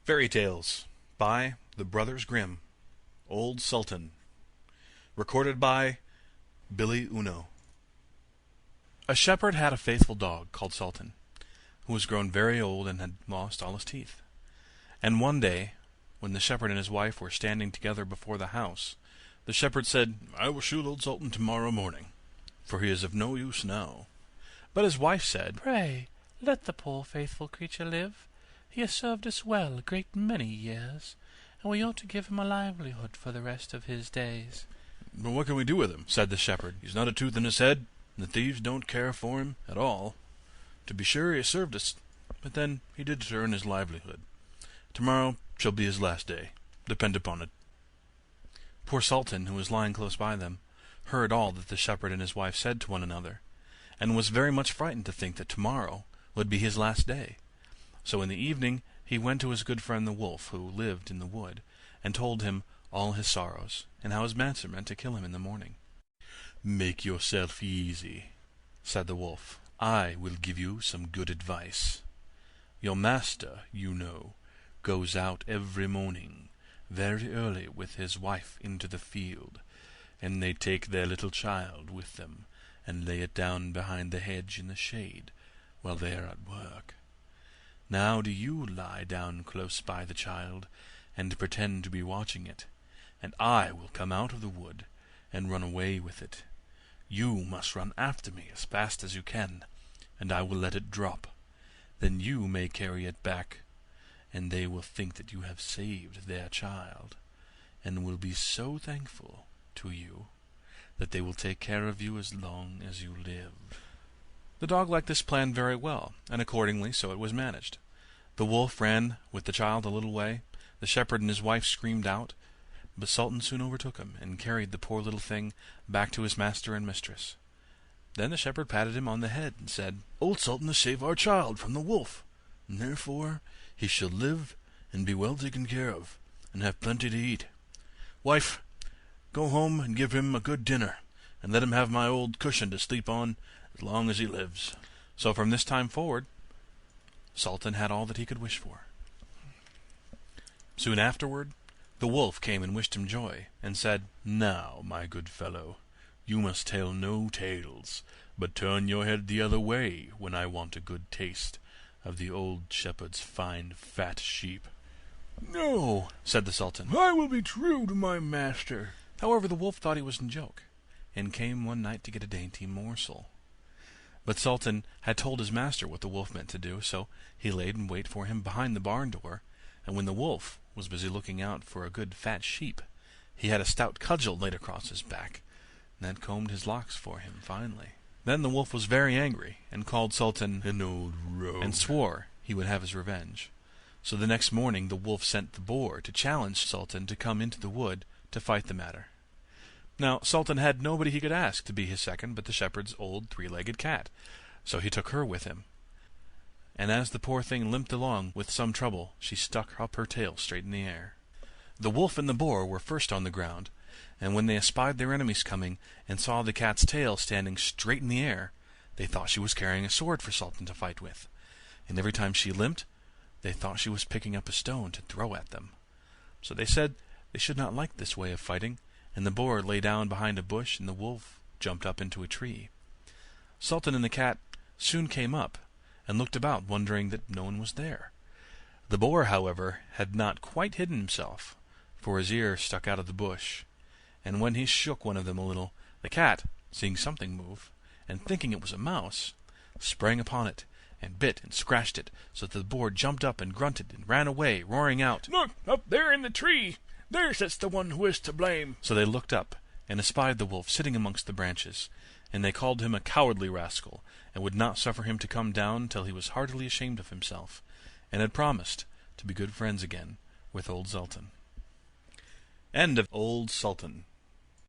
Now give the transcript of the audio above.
Fairy Tales by the Brothers Grimm. Old Sultan. Recorded by Billy Uno. A shepherd had a faithful dog called Sultan, who was grown very old and had lost all his teeth. And one day, when the shepherd and his wife were standing together before the house, the shepherd said, "I will shoot old Sultan tomorrow morning, for he is of no use now." But his wife said, "Pray, let the poor faithful creature live. He has served us well a great many years, and we ought to give him a livelihood for the rest of his days." "But what can we do with him?" said the shepherd. "He's not a tooth in his head, and the thieves don't care for him at all. To be sure, he has served us, but then he did earn his livelihood. Tomorrow shall be his last day, depend upon it." Poor Sultan, who was lying close by them, heard all that the shepherd and his wife said to one another, and was very much frightened to think that tomorrow would be his last day. So in the evening he went to his good friend the wolf, who lived in the wood, and told him all his sorrows, and how his master meant to kill him in the morning. "Make yourself easy," said the wolf. "I will give you some good advice. Your master, you know, goes out every morning very early with his wife into the field, and they take their little child with them and lay it down behind the hedge in the shade while they are at work. Now do you lie down close by the child and pretend to be watching it, and I will come out of the wood and run away with it. You must run after me as fast as you can, and I will let it drop. Then you may carry it back, and they will think that you have saved their child, and will be so thankful to you that they will take care of you as long as you live." The dog liked this plan very well, and accordingly so it was managed. The wolf ran with the child a little way, the shepherd and his wife screamed out, but Sultan soon overtook him, and carried the poor little thing back to his master and mistress. Then the shepherd patted him on the head, and said, "Old Sultan has saved our child from the wolf, and therefore he shall live and be well taken care of, and have plenty to eat. Wife, go home and give him a good dinner, and let him have my old cushion to sleep on as long as he lives." So from this time forward, Sultan had all that he could wish for. Soon afterward, the wolf came and wished him joy, and said, "Now, my good fellow, you must tell no tales, but turn your head the other way when I want a good taste of the old shepherd's fine fat sheep." "No," said the Sultan. "I will be true to my master." However, the wolf thought he was in joke, and came one night to get a dainty morsel. But Sultan had told his master what the wolf meant to do, so he laid in wait for him behind the barn door, and when the wolf was busy looking out for a good fat sheep, he had a stout cudgel laid across his back, and that combed his locks for him finely. Then the wolf was very angry, and called Sultan "An old rogue," and swore he would have his revenge. So the next morning the wolf sent the boar to challenge Sultan to come into the wood to fight the matter. Now Sultan had nobody he could ask to be his second but the shepherd's old three-legged cat, so he took her with him. And as the poor thing limped along with some trouble, she stuck up her tail straight in the air. The wolf and the boar were first on the ground, and when they espied their enemies coming, and saw the cat's tail standing straight in the air, they thought she was carrying a sword for Sultan to fight with, and every time she limped, they thought she was picking up a stone to throw at them. So they said they should not like this way of fighting, and the boar lay down behind a bush, and the wolf jumped up into a tree. Sultan and the cat soon came up, and looked about, wondering that no one was there. The boar, however, had not quite hidden himself, for his ear stuck out of the bush, and when he shook one of them a little, the cat, seeing something move, and thinking it was a mouse, sprang upon it, and bit and scratched it, so that the boar jumped up and grunted and ran away, roaring out, "Look, up there in the tree! There sits the one who is to blame." So they looked up, and espied the wolf sitting amongst the branches, and they called him a cowardly rascal, and would not suffer him to come down till he was heartily ashamed of himself, and had promised to be good friends again with old Sultan. End of Old Sultan.